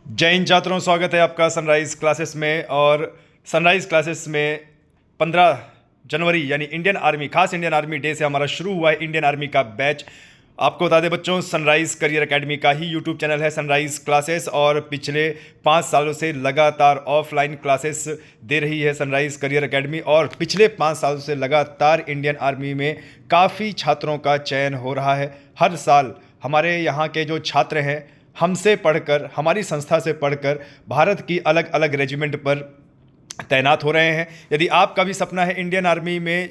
जय हिंद छात्रों, स्वागत है आपका सनराइज़ क्लासेस में। और सनराइज़ क्लासेस में 15 जनवरी यानी इंडियन आर्मी, खास इंडियन आर्मी डे से हमारा शुरू हुआ है इंडियन आर्मी का बैच। आपको बता दें बच्चों, सनराइज़ करियर एकेडमी का ही यूट्यूब चैनल है सनराइज़ क्लासेस, और पिछले 5 सालों से लगातार ऑफलाइन क्लासेस दे रही है सनराइज़ करियर एकेडमी। और पिछले 5 सालों से लगातार इंडियन आर्मी में काफ़ी छात्रों का चयन हो रहा है। हर साल हमारे यहाँ के जो छात्र हैं हमसे पढ़कर, हमारी संस्था से पढ़कर भारत की अलग अलग रेजिमेंट पर तैनात हो रहे हैं। यदि आपका भी सपना है इंडियन आर्मी में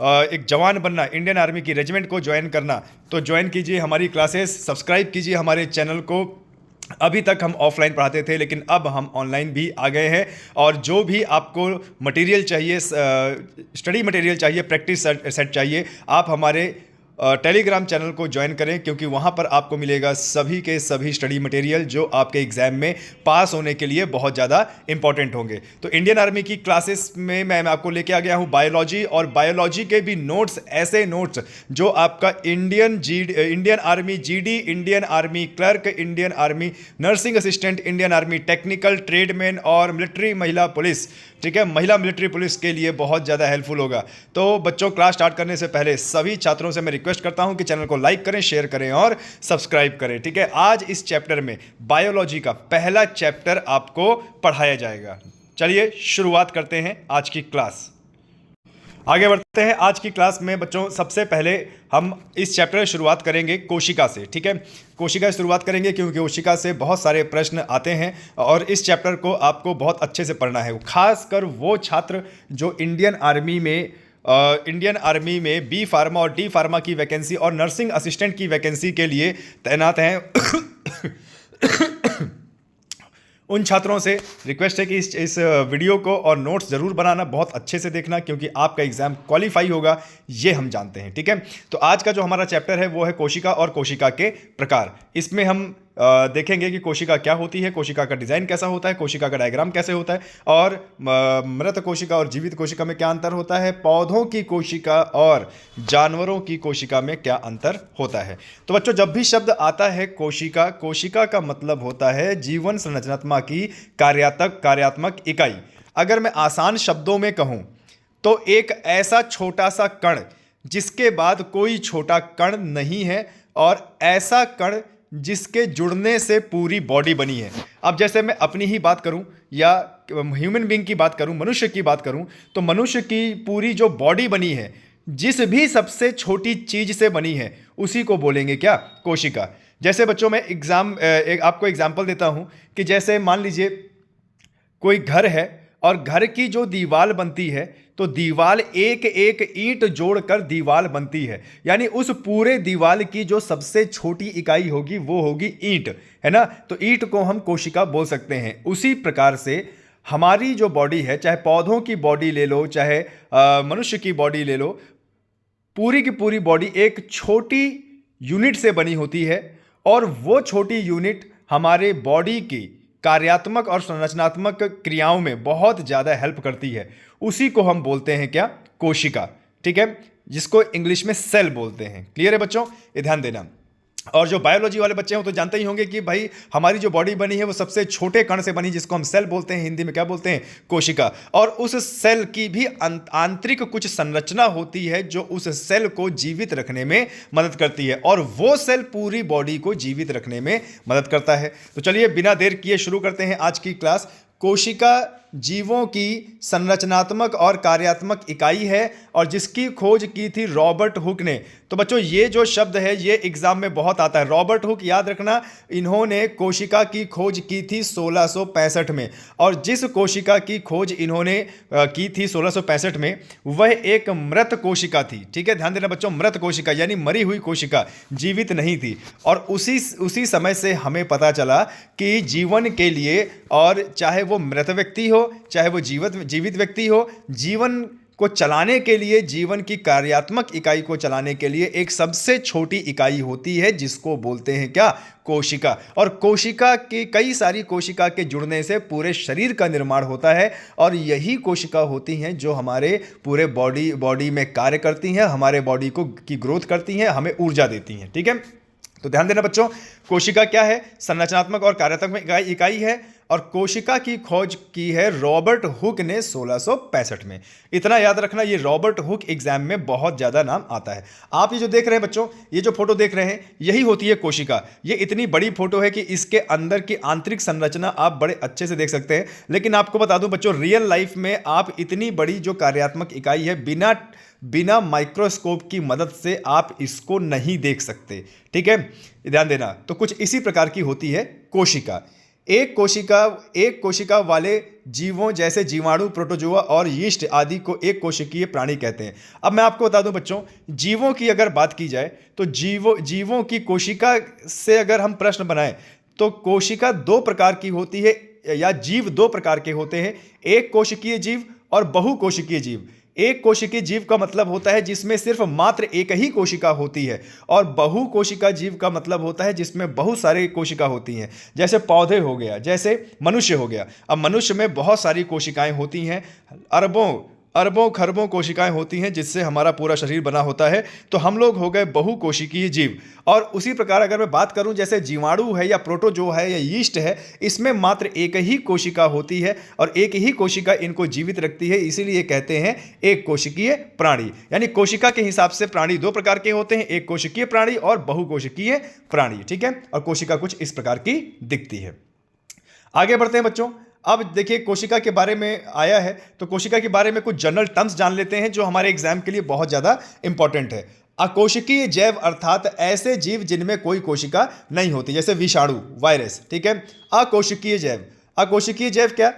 एक जवान बनना, इंडियन आर्मी की रेजिमेंट को ज्वाइन करना, तो ज्वाइन कीजिए हमारी क्लासेस, सब्सक्राइब कीजिए हमारे चैनल को। अभी तक हम ऑफलाइन पढ़ाते थे, लेकिन अब हम ऑनलाइन भी आ गए हैं। और जो भी आपको मटेरियल चाहिए, स्टडी मटेरियल चाहिए, प्रैक्टिस सेट चाहिए, आप हमारे टेलीग्राम चैनल को ज्वाइन करें, क्योंकि वहाँ पर आपको मिलेगा सभी के सभी स्टडी मटेरियल जो आपके एग्ज़ाम में पास होने के लिए बहुत ज़्यादा इंपॉर्टेंट होंगे। तो इंडियन आर्मी की क्लासेस में मैं आपको लेके आ गया हूँ बायोलॉजी, और बायोलॉजी के भी नोट्स, ऐसे नोट्स जो आपका Indian army GD, Indian army clerk, Indian army nursing assistant, Indian army technical, tradesman और मिलिट्री महिला पुलिस, ठीक है, महिला मिलिट्री पुलिस के लिए बहुत ज़्यादा हेल्पफुल होगा। तो बच्चों, क्लास स्टार्ट करने से पहले सभी छात्रों से मैं रिक्वेस्ट करता हूं कि चैनल को लाइक करें, शेयर करें और सब्सक्राइब करें, ठीक है। आज इस चैप्टर में बायोलॉजी का पहला चैप्टर आपको पढ़ाया जाएगा। चलिए शुरुआत करते हैं आज की क्लास। आगे बढ़ते हैं आज की क्लास में बच्चों। सबसे पहले हम इस चैप्टर की शुरुआत करेंगे कोशिका से, ठीक है। कोशिका से शुरुआत करेंगे क्योंकि कोशिका से बहुत सारे प्रश्न आते हैं और इस चैप्टर को आपको बहुत अच्छे से पढ़ना है। खासकर वो छात्र जो इंडियन आर्मी में बी फार्मा और डी फार्मा की वैकेंसी और नर्सिंग असिस्टेंट की वैकेंसी के लिए तैनात हैं उन छात्रों से रिक्वेस्ट है कि इस वीडियो को और नोट्स ज़रूर बनाना, बहुत अच्छे से देखना, क्योंकि आपका एग्ज़ाम क्वालिफाई होगा, ये हम जानते हैं, ठीक है। तो आज का जो हमारा चैप्टर है वो है कोशिका और कोशिका के प्रकार। इसमें हम देखेंगे कि कोशिका क्या होती है, कोशिका का डिज़ाइन कैसा होता है, कोशिका का डायग्राम कैसे होता है, और मृत कोशिका और जीवित कोशिका में क्या अंतर होता है, पौधों की कोशिका और जानवरों की कोशिका में क्या अंतर होता है। तो बच्चों, जब भी शब्द आता है कोशिका, कोशिका का मतलब होता है जीवन संरचनात्मक की कार्यात्मक इकाई। अगर मैं आसान शब्दों में कहूं तो एक ऐसा छोटा सा कण जिसके बाद कोई छोटा कण नहीं है, और ऐसा कण जिसके जुड़ने से पूरी बॉडी बनी है। अब जैसे मैं अपनी ही बात करूं या ह्यूमन बीइंग की बात करूं, मनुष्य की बात करूं, तो मनुष्य की पूरी जो बॉडी बनी है, जिस भी सबसे छोटी चीज से बनी है, उसी को बोलेंगे क्या, कोशिका। जैसे बच्चों, मैं आपको एग्जाम्पल देता हूं कि जैसे मान लीजिए कोई घर है और घर की जो दीवार बनती है, तो दीवार एक एक ईंट जोड़कर दीवार बनती है, यानी उस पूरे दीवार की जो सबसे छोटी इकाई होगी वो होगी ईंट, है ना। तो ईंट को हम कोशिका बोल सकते हैं। उसी प्रकार से हमारी जो बॉडी है, चाहे पौधों की बॉडी ले लो, चाहे मनुष्य की बॉडी ले लो, पूरी की पूरी बॉडी एक छोटी यूनिट से बनी होती है, और वो छोटी यूनिट हमारे बॉडी की कार्यात्मक और संरचनात्मक क्रियाओं में बहुत ज़्यादा हेल्प करती है। उसी को हम बोलते हैं क्या, कोशिका, ठीक है, जिसको इंग्लिश में सेल बोलते हैं। क्लियर है बच्चों, ये ध्यान देना। और जो बायोलॉजी वाले बच्चे हैं तो जानते ही होंगे कि भाई हमारी जो बॉडी बनी है वो सबसे छोटे कण से बनी, जिसको हम सेल बोलते हैं, हिंदी में क्या बोलते हैं, कोशिका। और उस सेल की भी आंतरिक कुछ संरचना होती है जो उस सेल को जीवित रखने में मदद करती है, और वो सेल पूरी बॉडी को जीवित रखने में मदद करता है। तो चलिए बिना देर किए शुरू करते हैं आज की क्लास। कोशिका जीवों की संरचनात्मक और कार्यात्मक इकाई है, और जिसकी खोज की थी रॉबर्ट हुक ने। तो बच्चों, ये जो शब्द है ये एग्जाम में बहुत आता है। रॉबर्ट हुक, याद रखना, इन्होंने कोशिका की खोज की थी 1665 में, और जिस कोशिका की खोज इन्होंने की थी 1665 में, वह एक मृत कोशिका थी, ठीक है, ध्यान देना बच्चों, मृत कोशिका यानी मरी हुई कोशिका, जीवित नहीं थी। और उसी समय से हमें पता चला कि जीवन के लिए, और चाहे वो मृत व्यक्ति हो चाहे वो जीवित व्यक्ति हो, जीवन को चलाने के लिए, जीवन की कार्यात्मक इकाई को चलाने के लिए एक सबसे छोटी इकाई होती है, जिसको बोलते हैं क्या, कोशिका। और कोशिका की, कई सारी कोशिका के जुड़ने से पूरे शरीर का निर्माण होता है, और यही कोशिका होती हैं जो हमारे पूरे बॉडी में कार्य करती हैं, हमारे बॉडी की ग्रोथ करती हैं, हमें ऊर्जा देती हैं, ठीक है। तो ध्यान देना बच्चों, कोशिका क्या है? संरचनात्मक और कार्यात्मक इकाई है, और कोशिका की खोज की है रॉबर्ट हुक ने 1665 में। इतना याद रखना, ये रॉबर्ट हुक एग्जाम में बहुत ज़्यादा नाम आता है। आप ये जो देख रहे हैं बच्चों, ये जो फोटो देख रहे हैं, यही होती है कोशिका। ये इतनी बड़ी फोटो है कि इसके अंदर की आंतरिक संरचना आप बड़े अच्छे से देख सकते हैं। लेकिन आपको बता दूं बच्चों, रियल लाइफ में आप इतनी बड़ी जो कार्यात्मक इकाई है, बिना माइक्रोस्कोप की मदद से आप इसको नहीं देख सकते। ठीक है, ध्यान देना। तो कुछ इसी प्रकार की होती है कोशिका। एक कोशिका वाले जीवों जैसे जीवाणु, प्रोटोजोआ और यीस्ट आदि को एक कोशिकीय प्राणी कहते हैं। अब मैं आपको बता दूं बच्चों, जीवों की अगर बात की जाए तो जीवों की कोशिका से अगर हम प्रश्न बनाएं तो कोशिका दो प्रकार की होती है, या जीव दो प्रकार के होते हैं, एक कोशिकीय जीव और बहुकोशिकीय जीव। एक कोशिकीय जीव का मतलब होता है जिसमें सिर्फ मात्र एक ही कोशिका होती है, और बहुकोशिका जीव का मतलब होता है जिसमें बहुत सारी कोशिका होती हैं। जैसे पौधे हो गया, जैसे मनुष्य हो गया। अब मनुष्य में बहुत सारी कोशिकाएं होती हैं, अरबों खरबों कोशिकाएं होती हैं जिससे हमारा पूरा शरीर बना होता है। तो हम लोग हो गए बहुकोशिकीय जीव। और उसी प्रकार अगर मैं बात करूं, जैसे जीवाणु है या प्रोटोजो है या यीस्ट है, इसमें मात्र एक ही कोशिका होती है और एक ही कोशिका इनको जीवित रखती है, इसीलिए कहते हैं एक कोशिकीय प्राणी। यानी कोशिका के हिसाब से प्राणी दो प्रकार के होते हैं, एक कोशिकीय प्राणी और बहुकोशिकीय प्राणी। ठीक है, और कोशिका कुछ इस प्रकार की दिखती है। आगे बढ़ते हैं बच्चों। अब देखिए, कोशिका के बारे में आया है तो कोशिका के बारे में कुछ जनरल टर्म्स जान लेते हैं जो हमारे एग्जाम के लिए बहुत ज़्यादा इंपॉर्टेंट है। अकोशिकीय जैव अर्थात ऐसे जीव जिनमें कोई कोशिका नहीं होती, जैसे विषाणु, वायरस। ठीक है, अकोशिकीय जैव क्या?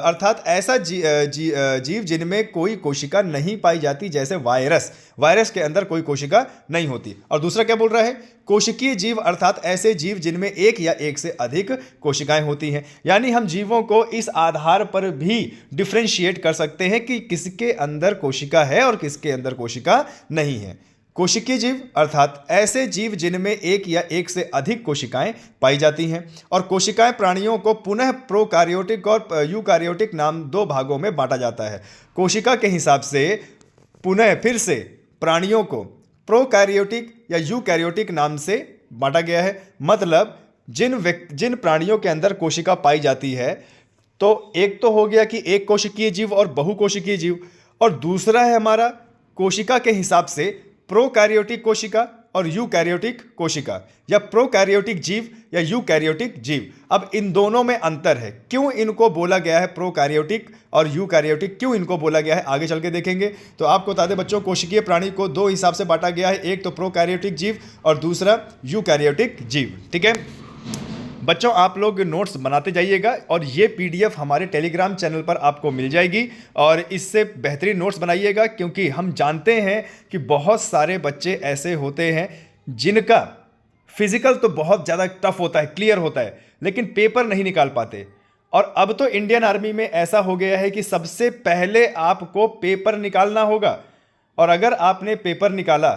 अर्थात ऐसा जीव जिनमें कोई कोशिका नहीं पाई जाती, जैसे वायरस के अंदर कोई कोशिका नहीं होती। और दूसरा क्या बोल रहा है? कोशिकीय जीव अर्थात ऐसे जीव जिनमें एक या एक से अधिक कोशिकाएं होती हैं। यानी हम जीवों को इस आधार पर भी डिफरेंशिएट कर सकते हैं कि किसके अंदर कोशिका है और किसके अंदर कोशिका नहीं है। कोशिकीय जीव अर्थात ऐसे जीव जिनमें एक या एक से अधिक कोशिकाएं पाई जाती हैं। और कोशिकाएं प्राणियों को पुनः प्रोकार्योटिक और यूकार्योटिक नाम दो भागों में बांटा जाता है। कोशिका के हिसाब से पुनः फिर से प्राणियों को प्रोकार्योटिक या यूकैरियोटिक नाम से बांटा गया है। मतलब जिन प्राणियों के अंदर कोशिका पाई जाती है, तो एक तो हो गया कि एक कोशिकीय जीव और बहुकोशिकीय जीव, और दूसरा है हमारा कोशिका के हिसाब से प्रोकैरियोटिक कोशिका और यूकैरियोटिक कोशिका, या प्रोकैरियोटिक जीव या यूकैरियोटिक जीव। अब इन दोनों में अंतर है। क्यों इनको बोला गया है प्रोकैरियोटिक और यूकैरियोटिक, क्यों इनको बोला गया है, आगे चल के देखेंगे। तो आपको बता दें बच्चों, कोशिकीय प्राणी को दो हिसाब से बांटा गया है, एक तो प्रोकैरियोटिक जीव और दूसरा यूकैरियोटिक जीव। ठीक है बच्चों, आप लोग नोट्स बनाते जाइएगा और ये पीडीएफ हमारे टेलीग्राम चैनल पर आपको मिल जाएगी, और इससे बेहतरीन नोट्स बनाइएगा, क्योंकि हम जानते हैं कि बहुत सारे बच्चे ऐसे होते हैं जिनका फिजिकल तो बहुत ज़्यादा टफ होता है, क्लियर होता है, लेकिन पेपर नहीं निकाल पाते। और अब तो इंडियन आर्मी में ऐसा हो गया है कि सबसे पहले आपको पेपर निकालना होगा, और अगर आपने पेपर निकाला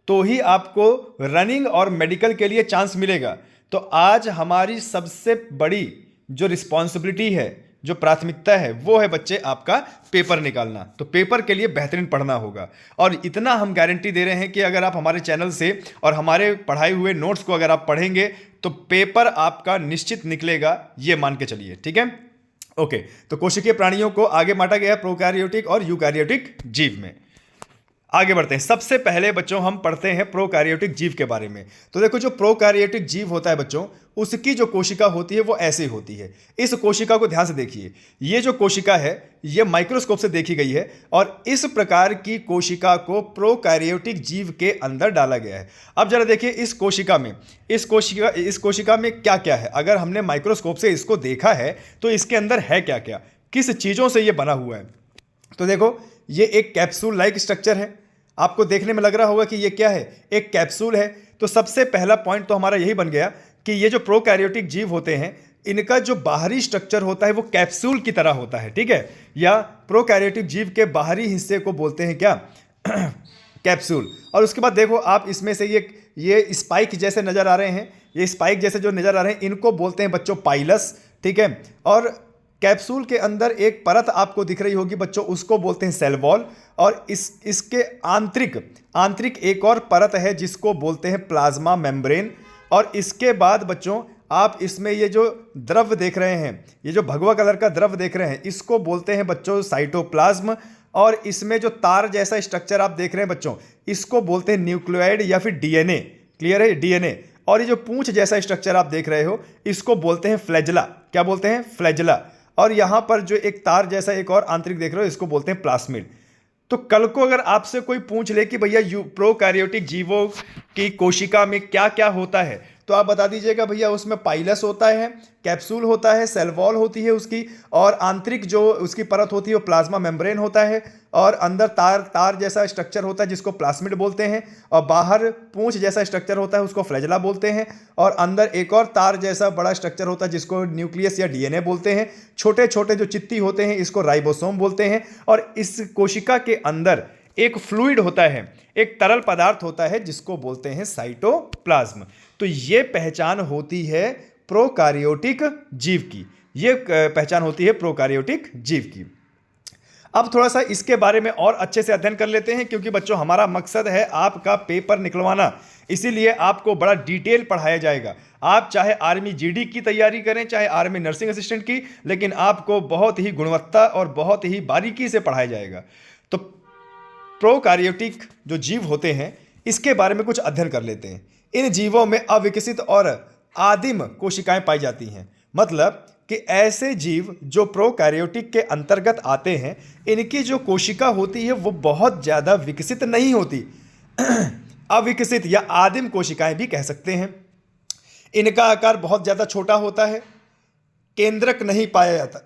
तो ही आपको रनिंग और मेडिकल के लिए चांस मिलेगा। तो आज हमारी सबसे बड़ी जो रिस्पॉन्सिबिलिटी है, जो प्राथमिकता है, वो है बच्चे आपका पेपर निकालना। तो पेपर के लिए बेहतरीन पढ़ना होगा, और इतना हम गारंटी दे रहे हैं कि अगर आप हमारे चैनल से और हमारे पढ़ाए हुए नोट्स को अगर आप पढ़ेंगे तो पेपर आपका निश्चित निकलेगा, ये मान के चलिए। ठीक है, ओके। तो कोशिकीय प्राणियों को आगे बांटा गया है प्रोकैरियोटिक और यूकैरियोटिक जीव में। आगे बढ़ते हैं। सबसे पहले बच्चों हम पढ़ते हैं प्रोकैरियोटिक जीव के बारे में। तो देखो, जो प्रोकैरियोटिक जीव होता है बच्चों, उसकी जो कोशिका होती है वो ऐसे होती है। इस कोशिका को ध्यान से देखिए। ये जो कोशिका है ये माइक्रोस्कोप से देखी गई है, और इस प्रकार की कोशिका को प्रोकैरियोटिक जीव के अंदर डाला गया है। अब जरा देखिए, इस कोशिका में क्या क्या है। अगर हमने माइक्रोस्कोप से इसको देखा है तो इसके अंदर है क्या क्या, किस चीज़ों से ये बना हुआ है। तो देखो, ये एक कैप्सूल लाइक स्ट्रक्चर है। आपको देखने में लग रहा होगा कि ये क्या है, एक कैप्सूल है। तो सबसे पहला पॉइंट तो हमारा यही बन गया कि ये जो प्रोकैरियोटिक जीव होते हैं, इनका जो बाहरी स्ट्रक्चर होता है वो कैप्सूल की तरह होता है। ठीक है, या प्रोकैरियोटिक जीव के बाहरी हिस्से को बोलते हैं क्या, कैप्सूल। और उसके बाद देखो आप, इसमें से ये स्पाइक जैसे नज़र आ रहे हैं, ये स्पाइक जैसे जो नज़र आ रहे हैं, इनको बोलते हैं बच्चों पाइलस। ठीक है, और कैप्सूल के अंदर एक परत आपको दिख रही होगी बच्चों, उसको बोलते हैं सेल वॉल। और इसके आंतरिक एक और परत है जिसको बोलते हैं प्लाज्मा मेम्ब्रेन। और इसके बाद बच्चों आप इसमें ये जो द्रव देख रहे हैं, ये जो भगवा कलर का द्रव देख रहे हैं, इसको बोलते हैं बच्चों साइटोप्लाज्म। और इसमें जो तार जैसा स्ट्रक्चर आप देख रहे हैं बच्चों, इसको बोलते हैं न्यूक्लियोइड या फिर डीएनए। क्लियर है, डीएनए। और ये जो पूंछ जैसा स्ट्रक्चर आप देख रहे हो, इसको बोलते हैं फ्लैजेला। क्या बोलते हैं? फ्लैजेला। और यहां पर जो एक तार जैसा एक और आंतरिक देख रहे हो, इसको बोलते हैं प्लास्मिड। तो कल को अगर आपसे कोई पूछ ले कि भैया प्रोकैरियोटिक जीवों की कोशिका में क्या क्या होता है, तो आप बता दीजिएगा भैया उसमें पाइलस होता है, कैप्सूल होता है, सेल वॉल होती है उसकी, और आंतरिक जो उसकी परत होती है वो प्लाज्मा मेम्ब्रेन होता है, और अंदर तार जैसा स्ट्रक्चर होता है जिसको प्लास्मिड बोलते हैं, और बाहर पूंछ जैसा स्ट्रक्चर होता है उसको फ्लैजेला बोलते हैं, और अंदर एक और तार जैसा बड़ा स्ट्रक्चर होता है जिसको न्यूक्लियस या डीएनए बोलते हैं। छोटे छोटे जो चित्ती होते हैं इसको राइबोसोम बोलते हैं। और इस कोशिका के अंदर एक फ्लूइड होता है, एक तरल पदार्थ होता है जिसको बोलते हैं साइटोप्लाज्म। तो ये पहचान होती है प्रोकैरियोटिक जीव की, ये पहचान होती है प्रोकैरियोटिक जीव की। अब थोड़ा सा इसके बारे में और अच्छे से अध्ययन कर लेते हैं, क्योंकि बच्चों हमारा मकसद है आपका पेपर निकलवाना, इसीलिए आपको बड़ा डिटेल पढ़ाया जाएगा। आप चाहे आर्मी जीडी की तैयारी करें, चाहे आर्मी नर्सिंग असिस्टेंट की, लेकिन आपको बहुत ही गुणवत्ता और बहुत ही बारीकी से पढ़ाया जाएगा। तो प्रोकैरियोटिक जो जीव होते हैं इसके बारे में कुछ अध्ययन कर लेते हैं। इन जीवों में अविकसित और आदिम कोशिकाएं पाई जाती हैं। मतलब कि ऐसे जीव जो प्रोकैरियोटिक के अंतर्गत आते हैं, इनकी जो कोशिका होती है वो बहुत ज़्यादा विकसित नहीं होती। अविकसित या आदिम कोशिकाएं भी कह सकते हैं। इनका आकार बहुत ज़्यादा छोटा होता है, केंद्रक नहीं पाया जाता।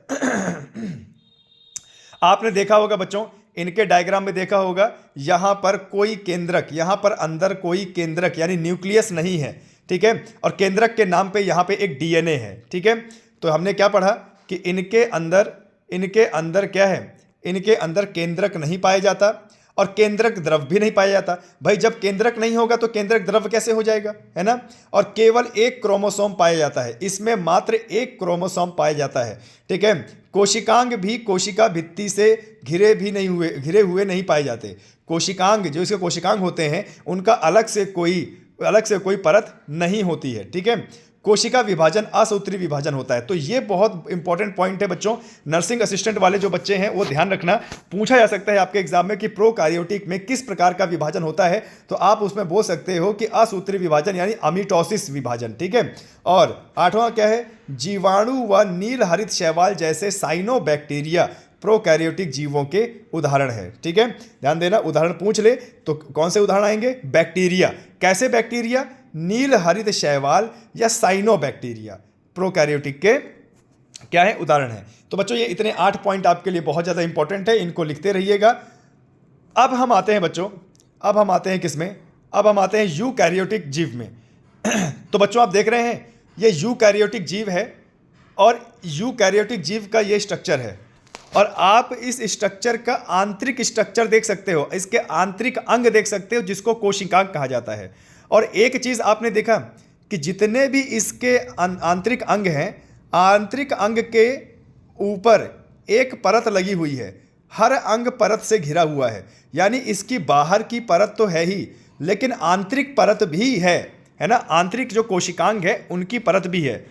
आपने देखा होगा बच्चों, इनके डायग्राम में देखा होगा, यहां पर कोई केंद्रक, यहां पर अंदर कोई केंद्रक यानी न्यूक्लियस नहीं है, ठीक है। और केंद्रक के नाम पे यहां पे एक डीएनए है, ठीक है। तो हमने क्या पढ़ा कि इनके अंदर क्या है, इनके अंदर केंद्रक नहीं पाया जाता और केंद्रक द्रव भी नहीं पाया जाता। भाई जब केंद्रक नहीं होगा तो केंद्रक द्रव कैसे हो जाएगा, है ना। और केवल एक क्रोमोसोम पाया जाता है, इसमें मात्र एक क्रोमोसोम पाया जाता है, ठीक है। कोशिकांग भी कोशिका भित्ति से घिरे हुए नहीं पाए जाते। कोशिकांग, जो इसके कोशिकांग होते हैं, उनका अलग से कोई परत नहीं होती है, ठीक है। कोशिका विभाजन असूत्री विभाजन होता है। तो ये बहुत इंपॉर्टेंट पॉइंट है बच्चों, नर्सिंग असिस्टेंट वाले जो बच्चे हैं वो ध्यान रखना। पूछा जा सकता है आपके एग्जाम में कि प्रोकैरियोटिक में किस प्रकार का विभाजन होता है, तो आप उसमें बोल सकते हो कि असूत्री विभाजन यानी अमीटोसिस विभाजन, ठीक है। और 8वां क्या है, जीवाणु व नील हरित शैवाल जैसे साइनोबैक्टीरिया प्रोकैरियोटिक जीवों के उदाहरण है, ठीक है। ध्यान देना, उदाहरण पूछ ले तो कौन से उदाहरण आएंगे, बैक्टीरिया। कैसे बैक्टीरिया, नील हरित शैवाल या साइनोबैक्टीरिया प्रोकैरियोटिक के क्या है, उदाहरण है। तो बच्चों ये इतने 8 पॉइंट आपके लिए बहुत ज़्यादा इंपॉर्टेंट है, इनको लिखते रहिएगा। अब हम आते हैं बच्चों, अब हम आते हैं किसमें, अब हम आते हैं यूकैरियोटिक जीव में। तो बच्चों आप देख रहे हैं ये यूकैरियोटिक जीव है और यूकैरियोटिक जीव का ये स्ट्रक्चर है, और आप इस स्ट्रक्चर का आंतरिक स्ट्रक्चर देख सकते हो, इसके आंतरिक अंग देख सकते हो जिसको कोशिकांग कहा जाता है। और एक चीज़ आपने देखा कि जितने भी इसके आंतरिक अंग हैं, आंतरिक अंग के ऊपर एक परत लगी हुई है, हर अंग परत से घिरा हुआ है। यानी इसकी बाहर की परत तो है ही, लेकिन आंतरिक परत भी है ना। आंतरिक जो कोशिकांग है उनकी परत भी है।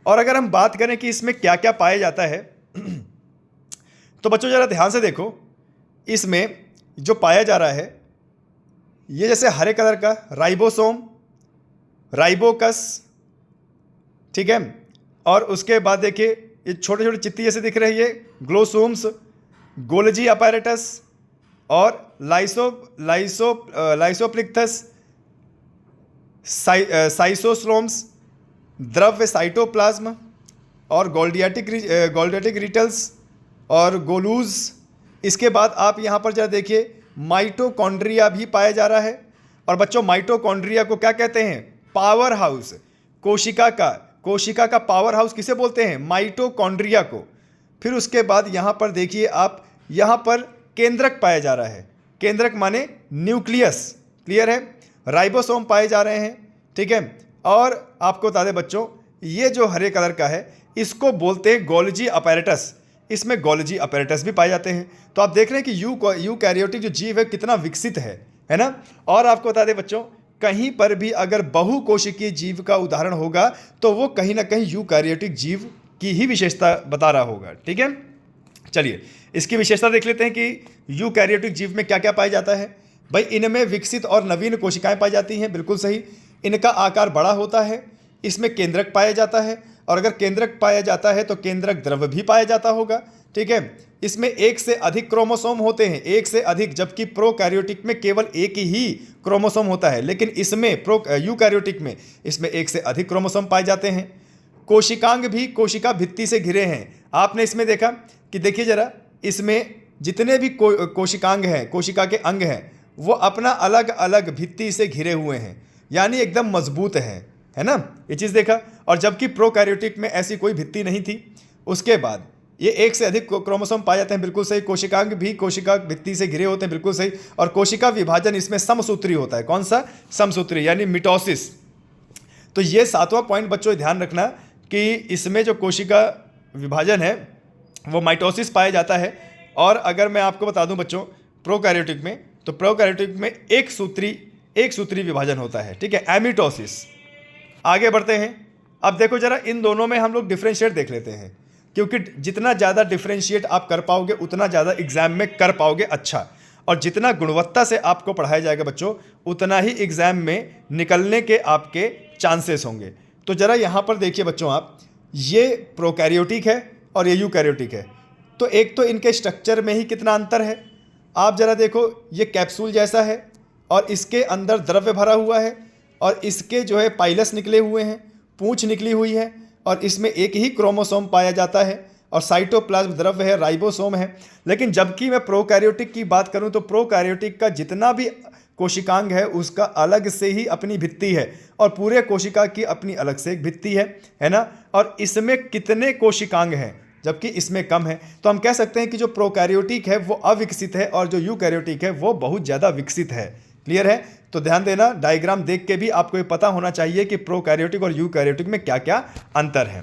और अगर हम बात करें कि इसमें क्या क्या पाया जाता है, तो बच्चों ज़रा ध्यान से देखो, इसमें जो पाया जा रहा है ये जैसे हरे कलर का राइबोसोम, राइबोकस, ठीक है। और उसके बाद देखिए ये छोटे छोटे चित्ती जैसे दिख रही है, ग्लोसोम्स, गोल्जी अपैरेटस और लाइसोप्लिक्थस, साइसोस्लोम्स, द्रव्य साइटोप्लाज्म और गोल्डियाटिक रिटल्स और गोलूज। इसके बाद आप यहाँ पर जरा देखिए माइटोकॉन्ड्रिया भी पाया जा रहा है। और बच्चों माइटोकॉन्ड्रिया को क्या कहते हैं, पावर हाउस। कोशिका का पावर हाउस किसे बोलते हैं, माइटोकॉन्ड्रिया को। फिर उसके बाद यहाँ पर देखिए आप, यहाँ पर केंद्रक पाया जा रहा है, केंद्रक माने न्यूक्लियस, क्लियर है। राइबोसोम पाए जा रहे हैं, ठीक है। और आपको बता दें बच्चों, ये जो हरे कलर का है इसको बोलते हैं गोल्जी अपैरेटस। इसमें गोल्जी अपैरेटस भी पाए जाते हैं। तो आप देख रहे हैं कि यूकैरियोटिक जो जीव है कितना विकसित है ना। और आपको बता दें बच्चों, कहीं पर भी अगर बहुकोशिकीय जीव का उदाहरण होगा तो वो कहीं ना कहीं यूकैरियोटिक जीव की ही विशेषता बता रहा होगा। ठीक है, चलिए इसकी विशेषता देख लेते हैं कि यूकैरियोटिक जीव में क्या क्या पाया जाता है। भाई इनमें विकसित और नवीन कोशिकाएं पाई जाती हैं, बिल्कुल सही। इनका आकार बड़ा होता है, इसमें केंद्रक पाया जाता है, और अगर केंद्रक पाया जाता है तो केंद्रक द्रव्य भी पाया जाता होगा। ठीक है, इसमें एक से अधिक क्रोमोसोम होते हैं, एक से अधिक, जबकि प्रोकैरियोटिक में केवल एक ही क्रोमोसोम होता है, लेकिन इसमें यूकैरियोटिक में इसमें एक से अधिक क्रोमोसोम पाए जाते हैं। कोशिकांग भी कोशिका भित्ति से घिरे हैं। आपने इसमें देखा कि देखिए जरा, इसमें जितने भी कोशिकांग हैं, कोशिका के अंग हैं, वो अपना अलग अलग भित्ति से घिरे हुए हैं, यानी एकदम मजबूत है ना, ये चीज़ देखा। और जबकि प्रोकैरियोटिक में ऐसी कोई भित्ति नहीं थी। उसके बाद ये एक से अधिक क्रोमोसोम पाए जाते हैं, बिल्कुल सही। कोशिकांग भी कोशिका भित्ति से घिरे होते हैं, बिल्कुल सही। और कोशिका विभाजन इसमें समसूत्री होता है। कौन सा? समसूत्री, यानी मिटोसिस। तो ये 7वां पॉइंट बच्चों ध्यान रखना कि इसमें जो कोशिका विभाजन है वो माइटोसिस पाया जाता है। और अगर मैं आपको बता दूं बच्चों, प्रोकैरियोटिक में, तो प्रोकैरियोटिक में एक सूत्री विभाजन होता है। ठीक है, एमिटोसिस। आगे बढ़ते हैं। अब देखो जरा, इन दोनों में हम लोग डिफरेंशिएट देख लेते हैं, क्योंकि जितना ज़्यादा डिफरेंशिएट आप कर पाओगे उतना ज़्यादा एग्जाम में कर पाओगे अच्छा। और जितना गुणवत्ता से आपको पढ़ाया जाएगा बच्चों, उतना ही एग्जाम में निकलने के आपके चांसेस होंगे। तो जरा यहाँ पर देखिए बच्चों आप, ये प्रोकैरियोटिक है और ये यूकैरियोटिक है। तो एक तो इनके स्ट्रक्चर में ही कितना अंतर है। आप जरा देखो, ये कैप्सूल जैसा है और इसके अंदर द्रव्य भरा हुआ है, और इसके जो है पाइलस निकले हुए हैं, पूंछ निकली हुई है, और इसमें एक ही क्रोमोसोम पाया जाता है, और साइटोप्लाज्म द्रव्य है, राइबोसोम है। लेकिन जबकि मैं प्रोकैरियोटिक की बात करूं तो प्रोकैरियोटिक का जितना भी कोशिकांग है उसका अलग से ही अपनी भित्ति है, और पूरे कोशिका की अपनी अलग से एक भित्ति है ना। और इसमें कितने कोशिकांग हैं जबकि इसमें कम है। तो हम कह सकते हैं कि जो प्रोकैरियोटिक है वो अविकसित है, और जो यूकैरियोटिक है वो बहुत ज़्यादा विकसित है। क्लियर है? तो ध्यान देना, डायग्राम देख के भी आपको ये पता होना चाहिए कि प्रोकैरियोटिक और यूकैरियोटिक में क्या क्या अंतर है।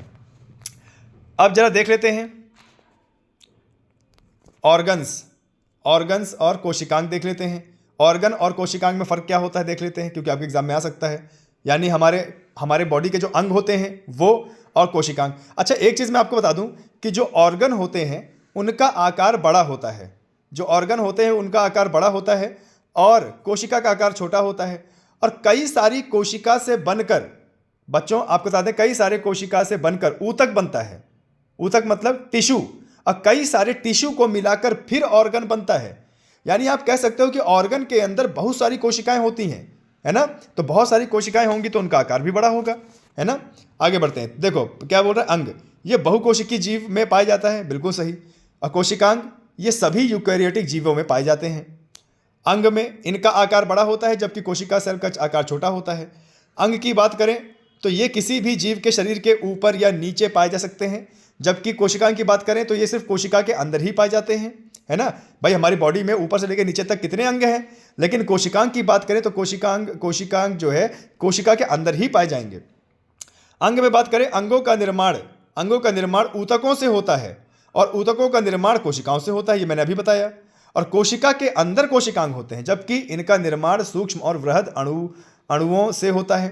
अब जरा देख लेते हैं ऑर्गन्स और कोशिकांग देख लेते हैं। ऑर्गन और कोशिकांग में फ़र्क क्या होता है देख लेते हैं, क्योंकि आपके एग्जाम में आ सकता है। यानी हमारे बॉडी के जो अंग होते हैं वो, और कोशिकांग। अच्छा, एक चीज़ मैं आपको बता दूं कि जो ऑर्गन होते हैं उनका आकार बड़ा होता है, जो ऑर्गन होते हैं उनका आकार बड़ा होता है, और कोशिका का आकार छोटा होता है। और कई सारी कोशिका से बनकर, बच्चों आपको बता दें, कई सारे कोशिका से बनकर ऊतक बनता है। ऊतक मतलब टिश्यू, और कई सारे टिश्यू को मिलाकर फिर ऑर्गन बनता है। यानी आप कह सकते हो कि ऑर्गन के अंदर बहुत सारी कोशिकाएं होती हैं, है ना। तो बहुत सारी कोशिकाएं होंगी तो उनका आकार भी बड़ा होगा, है ना। आगे बढ़ते हैं। देखो क्या बोल रहा है, अंग, ये बहुकोशिकीय जीव में पाया जाता है, बिल्कुल सही। और कोशिकांग ये सभी यूकैरियोटिक जीवों में पाए जाते हैं। अंग में इनका आकार बड़ा होता है, जबकि कोशिका सेल का आकार छोटा होता है। अंग की बात करें तो ये किसी भी जीव के शरीर के ऊपर या नीचे पाए जा सकते हैं, जबकि कोशिकांग की बात करें तो ये सिर्फ कोशिका के अंदर ही पाए जाते हैं, है ना। भाई हमारी बॉडी में ऊपर से लेकर नीचे तक कितने अंग हैं, लेकिन कोशिकांग की बात करें तो कोशिकांग जो है कोशिका के अंदर ही पाए जाएंगे। अंग में बात करें, अंगों का निर्माण ऊतकों से होता है, और ऊतकों का निर्माण कोशिकाओं से होता है, ये मैंने अभी बताया। और कोशिका के अंदर कोशिकांग होते हैं, जबकि इनका निर्माण सूक्ष्म और वृहद अणुओं से होता है।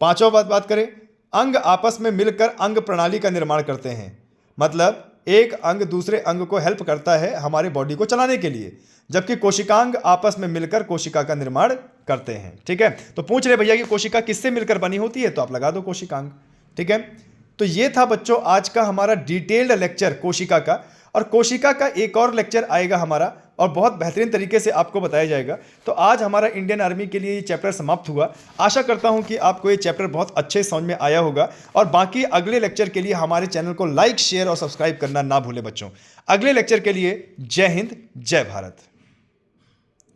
पांचवा बात करें, अंग आपस में मिलकर अंग प्रणाली का निर्माण करते हैं। मतलब एक अंग दूसरे अंग को हेल्प करता है हमारे बॉडी को चलाने के लिए, जबकि कोशिकांग आपस में मिलकर कोशिका का निर्माण करते हैं। ठीक है, तो पूछ रहे भैया कि कोशिका किससे मिलकर बनी होती है, तो आप लगा दो कोशिकांग। ठीक है, तो ये था बच्चों आज का हमारा डिटेल्ड लेक्चर कोशिका का। और कोशिका का एक और लेक्चर आएगा हमारा, और बहुत बेहतरीन तरीके से आपको बताया जाएगा। तो आज हमारा इंडियन आर्मी के लिए ये चैप्टर समाप्त हुआ। आशा करता हूं कि आपको ये चैप्टर बहुत अच्छे समझ में आया होगा, और बाकी अगले लेक्चर के लिए हमारे चैनल को लाइक, शेयर और सब्सक्राइब करना ना भूलें बच्चों। अगले लेक्चर के लिए जय हिंद, जय भारत।